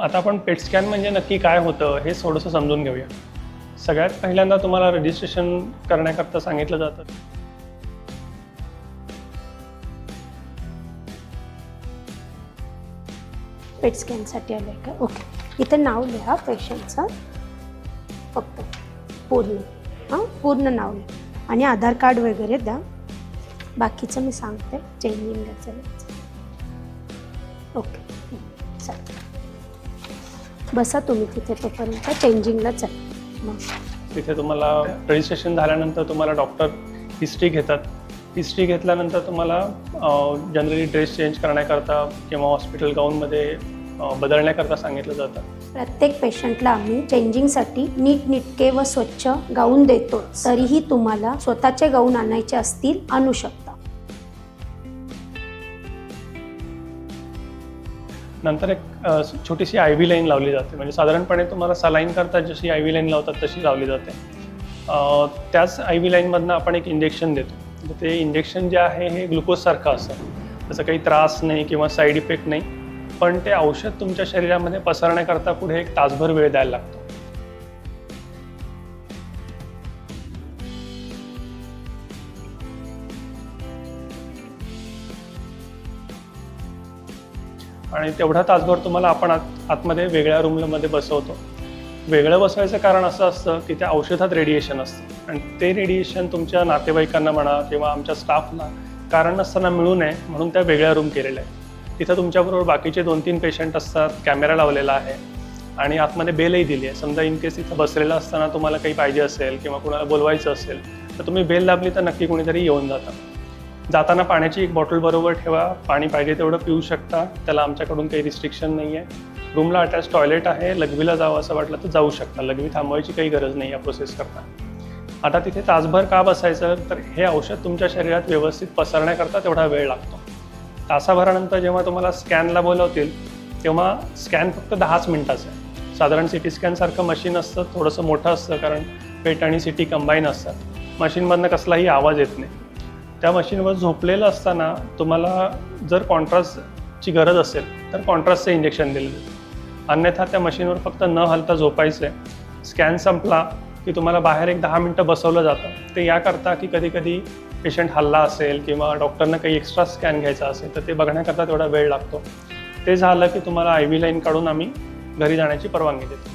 आता आपण पेट स्कॅन म्हणजे नक्की काय होतं हे थोडंसं समजून घेऊया. सगळ्यात पहिल्यांदा तुम्हाला रजिस्ट्रेशन करण्याकरता सांगितलं जातं. पेट स्कॅनसाठी आलं आहे का? ओके. इथे नाव लिहा पेशंटचं, फक्त पूर्ण नाव लिहा आणि आधार कार्ड वगैरे द्या. बाकीचं मी सांगते. चेंजिंगला चला. ओके चला, बसा तुम्ही तिथे, तोपर्यंत चेंजिंगला चला. मग तिथे तुम्हाला रजिस्ट्रेशन झाल्यानंतर तुम्हाला डॉक्टर हिस्ट्री घेतात. हिस्ट्री घेतल्यानंतर तुम्हाला जनरली ड्रेस चेंज करण्याकरता किंवा हॉस्पिटल गाऊनमध्ये बदलण्याकरता सांगितलं जातं. प्रत्येक पेशंटला आम्ही चेंजिंगसाठी नीटनेटके व स्वच्छ गाऊन देतो. तरीही तुम्हाला स्वतःचे गाऊन आणायचे असतील आणू शकता. नंतर एक छोटीशी IV लाईन लावली जाते. म्हणजे साधारणपणे तुम्हाला सलाईन करता जशी IV लाईन लावतात तशी लावली जाते. त्याच IV लाईनमधनं आपण एक इंजेक्शन देतो. ते इंजेक्शन जे आहे हे ग्लुकोजसारखं असतं. त्याचा काही त्रास नाही किंवा साईड इफेक्ट नाही, पण ते औषध तुमच्या शरीरामध्ये पसरण्याकरता पुढे 1 तासभर वेळ द्यायला लागतो. आणि तेवढा तासभर तुम्हाला आपण आतमध्ये वेगळ्या रूममध्ये बसवतो. वेगळं बसवायचं कारण असं असतं की त्या औषधात रेडिएशन असतं आणि ते रेडिएशन तुमच्या नातेवाईकांना म्हणा किंवा आमच्या स्टाफला कारण नसताना मिळू नये म्हणून त्या वेगळ्या रूम केलेल्या आहेत. तिथं तुमच्याबरोबर बाकीचे 2-3 पेशंट असतात. कॅमेरा लावलेला आहे आणि आतमध्ये बेलही दिली आहे. समजा इन केस इथं बसलेलं असताना तुम्हाला काही पाहिजे असेल किंवा कुणाला बोलवायचं असेल तर तुम्ही बेल दाबली तर नक्की कोणीतरी येऊन जातं. जाताना पाण्याची एक बॉटल बरोबर ठेवा. पाणी पाहिजे तेवढं पिऊ शकता. त्याला आमच्याकडून काही रिस्ट्रिक्शन नाही आहे. रूमला अटॅच टॉयलेट आहे. लघवीला जावं असं वाटलं तर जाऊ शकता. लघवी थांबवायची काही गरज नाही या प्रोसेस करता. आता तिथे तासभर का बसायचं, तर हे औषध तुमच्या शरीरात व्यवस्थित पसरण्याकरता तेवढा वेळ लागतो. तासाभरानंतर जेव्हा तुम्हाला स्कॅनला बोलवतील तेव्हा स्कॅन फक्त 10च मिनिटाचं आहे. साधारण CT स्कॅनसारखं मशीन असतं, थोडंसं मोठं असतं कारण पेट आणि CT कंबाईन असतात. मशीनमधनं कसलाही आवाज येत नाही. त्या मशीनवर झोपलेलं असताना तुम्हाला जर कॉन्ट्रास्टची गरज असेल तर कॉन्ट्रास्टचं इंजेक्शन दिलं जातं. अन्यथा त्या मशीनवर फक्त न हलता झोपायचं आहे. स्कॅन संपला की तुम्हाला बाहेर एक 10 मिनटं बसवलं जातं. ते याकरता की कधी पेशंट हल्ला असेल किंवा डॉक्टरनं काही एक्स्ट्रा स्कॅन घ्यायचा असेल तर ते बघण्याकरता तेवढा वेळ लागतो. ते झालं की तुम्हाला IV लाईन काढून आम्ही घरी जाण्याची परवानगी देतो.